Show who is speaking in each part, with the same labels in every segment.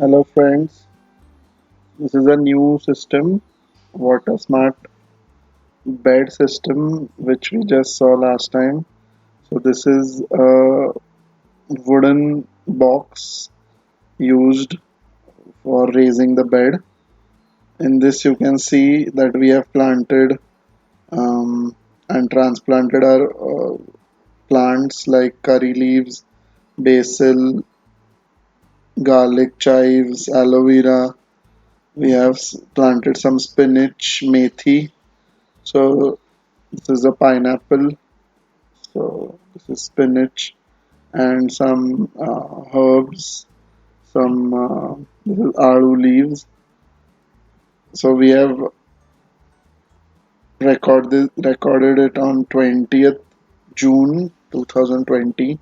Speaker 1: Hello friends, this is a new system, water smart bed system which we just saw last time. So this is a wooden box used for raising the bed. In this you can see that we have planted and transplanted our plants like curry leaves, basil, garlic chives, aloe vera. We have planted some spinach, methi. So this is a pineapple. So this is spinach and some herbs, some this is aloo leaves. So we have recorded it on 20th June 2020,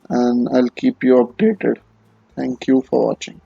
Speaker 1: and I'll keep you updated. Thank you for watching.